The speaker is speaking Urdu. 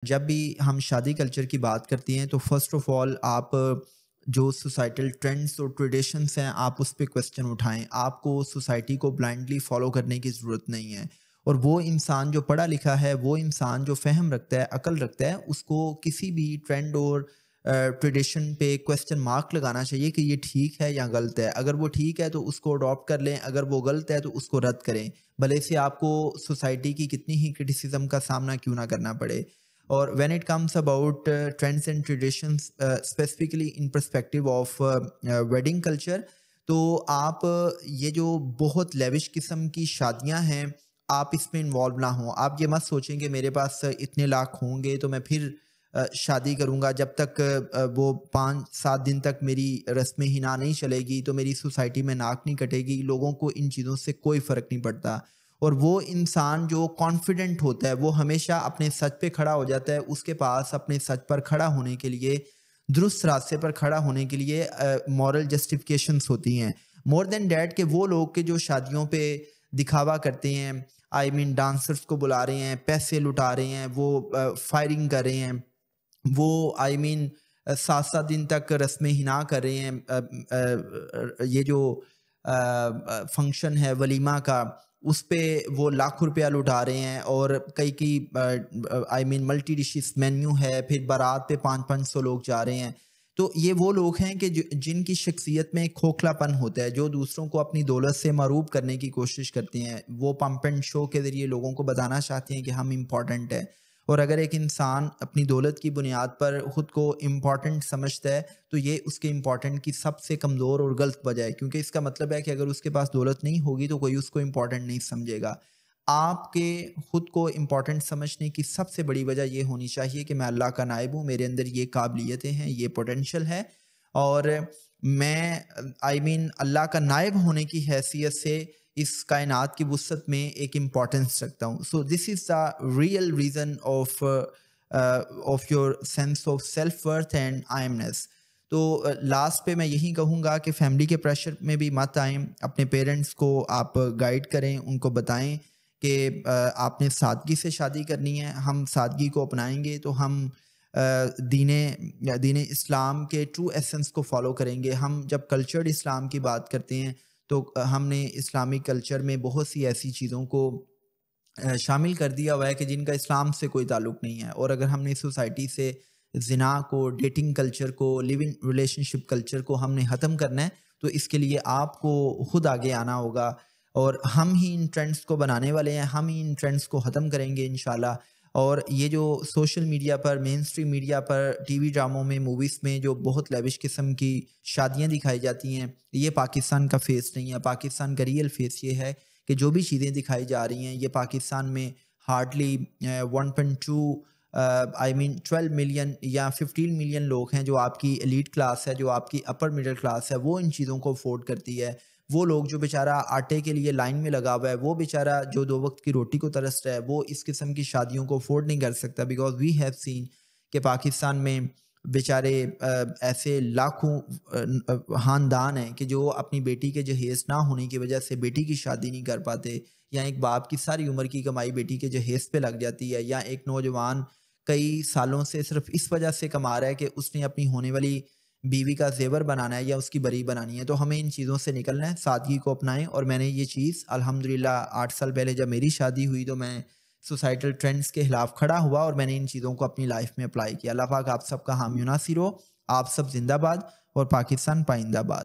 جب بھی ہم شادی کلچر کی بات کرتے ہیں تو فرسٹ آف آل آپ جو سوسائٹل ٹرینڈس اور ٹریڈیشنس ہیں آپ اس پہ کویسچن اٹھائیں. آپ کو سوسائٹی کو بلائنڈلی فالو کرنے کی ضرورت نہیں ہے. اور وہ انسان جو پڑھا لکھا ہے، وہ انسان جو فہم رکھتا ہے، عقل رکھتا ہے، اس کو کسی بھی ٹرینڈ اور ٹریڈیشن پہ کویسچن مارک لگانا چاہیے کہ یہ ٹھیک ہے یا غلط ہے. اگر وہ ٹھیک ہے تو اس کو اڈاپٹ کر لیں، اگر وہ غلط ہے تو اس کو رد کریں، بھلے سے آپ کو سوسائٹی کی کتنی ہی کرٹیسزم کا سامنا کیوں نہ کرنا پڑے. اور when it comes about trends and traditions, specifically in perspective of wedding culture, تو آپ یہ جو بہت لیوش قسم کی شادیاں ہیں آپ اس میں انوالو نہ ہوں. آپ یہ مت سوچیں کہ میرے پاس اتنے لاکھ ہوں گے تو میں پھر شادی کروں گا. جب تک وہ 5-7 دن تک میری رسم حنا نہیں چلے گی تو میری سوسائٹی میں ناک نہیں کٹے گی. لوگوں کو ان چیزوں سے کوئی فرق نہیں پڑتا. اور وہ انسان جو کانفیڈنٹ ہوتا ہے وہ ہمیشہ اپنے سچ پہ کھڑا ہو جاتا ہے. اس کے پاس اپنے سچ پر کھڑا ہونے کے لیے، درست راستے پر کھڑا ہونے کے لیے مورل جسٹیفیکیشنس ہوتی ہیں. مور دین دیٹ کہ وہ لوگ کہ جو شادیوں پہ دکھاوا کرتے ہیں، آئی مین ڈانسرس کو بلا رہے ہیں، پیسے لٹا رہے ہیں، وہ فائرنگ کر رہے ہیں، وہ آئی مین 7-7 دن تک رسم حنا کر رہے ہیں. یہ جو فنکشن ہے ولیمہ کا، اس پہ وہ لاکھ روپیہ لٹا رہے ہیں. اور کئی آئی مین ملٹی ڈشز مینیو ہے، پھر بارات پہ 500 لوگ جا رہے ہیں. تو یہ وہ لوگ ہیں کہ جن کی شخصیت میں کھوکھلا پن ہوتا ہے، جو دوسروں کو اپنی دولت سے مروب کرنے کی کوشش کرتے ہیں. وہ پمپ اینڈ شو کے ذریعے لوگوں کو بتانا چاہتے ہیں کہ ہم امپورٹنٹ ہیں. اور اگر ایک انسان اپنی دولت کی بنیاد پر خود کو امپورٹنٹ سمجھتا ہے تو یہ اس کے امپورٹنٹ کی سب سے کمزور اور غلط وجہ ہے، کیونکہ اس کا مطلب ہے کہ اگر اس کے پاس دولت نہیں ہوگی تو کوئی اس کو امپورٹنٹ نہیں سمجھے گا. آپ کے خود کو امپورٹنٹ سمجھنے کی سب سے بڑی وجہ یہ ہونی چاہیے کہ میں اللہ کا نائب ہوں، میرے اندر یہ قابلیتیں ہیں، یہ پوٹینشیل ہے، اور میں آئی مین اللہ کا نائب ہونے کی حیثیت سے اس کائنات کی وسعت میں ایک امپورٹنس رکھتا ہوں. So this is the real reason of your sense of self worth and I ایمنیس. تو لاسٹ پہ میں یہی کہوں گا کہ فیملی کے پریشر میں بھی مت آئیں. اپنے پیرنٹس کو آپ گائیڈ کریں، ان کو بتائیں کہ آپ نے سادگی سے شادی کرنی ہے. ہم سادگی کو اپنائیں گے تو ہم دین اسلام کے ٹرو ایسنس کو فالو کریں گے. ہم جب کلچرڈ اسلام کی بات کرتے ہیں تو ہم نے اسلامک کلچر میں بہت سی ایسی چیزوں کو شامل کر دیا ہوا ہے کہ جن کا اسلام سے کوئی تعلق نہیں ہے. اور اگر ہم نے سوسائٹی سے زنا کو، ڈیٹنگ کلچر کو، لیونگ ریلیشن شپ کلچر کو ہم نے ختم کرنا ہے تو اس کے لیے آپ کو خود آگے آنا ہوگا. اور ہم ہی ان ٹرینڈس کو بنانے والے ہیں، ہم ہی ان ٹرینڈس کو ختم کریں گے انشاءاللہ. اور یہ جو سوشل میڈیا پر، مین اسٹریم میڈیا پر، ٹی وی ڈراموں میں، موویز میں جو بہت لیوش قسم کی شادیاں دکھائی جاتی ہیں، یہ پاکستان کا فیس نہیں ہے. پاکستان کا ریئل فیس یہ ہے کہ جو بھی چیزیں دکھائی جا رہی ہیں یہ پاکستان میں ہارڈلی 1.2 آئی مین 12 ملین یا 15 ملین لوگ ہیں جو آپ کی ایلیٹ کلاس ہے، جو آپ کی اپر مڈل کلاس ہے، وہ ان چیزوں کو افورڈ کرتی ہے. وہ لوگ جو بیچارہ آٹے کے لیے لائن میں لگا ہوا ہے، وہ بیچارہ جو 2 وقت کی روٹی کو ترس رہا ہے، وہ اس قسم کی شادیوں کو افورڈ نہیں کر سکتا. بیکاز وی ہیو سین کہ پاکستان میں بیچارے ایسے لاکھوں خاندان ہیں کہ جو اپنی بیٹی کے جہیز نہ ہونے کی وجہ سے بیٹی کی شادی نہیں کر پاتے، یا ایک باپ کی ساری عمر کی کمائی بیٹی کے جہیز پہ لگ جاتی ہے، یا ایک نوجوان کئی سالوں سے صرف اس وجہ سے کما رہا ہے کہ اس نے اپنی ہونے والی بیوی کا زیور بنانا ہے یا اس کی بری بنانی ہے. تو ہمیں ان چیزوں سے نکلنا ہے، سادگی کو اپنائیں. اور میں نے یہ چیز الحمدللہ 8 سال پہلے جب میری شادی ہوئی تو میں سوسائٹل ٹرینڈس کے خلاف کھڑا ہوا اور میں نے ان چیزوں کو اپنی لائف میں اپلائی کیا. اللہ پاک آپ سب کا حامی و ناصر ہو. آپ سب زندہ باد اور پاکستان پائندہ باد.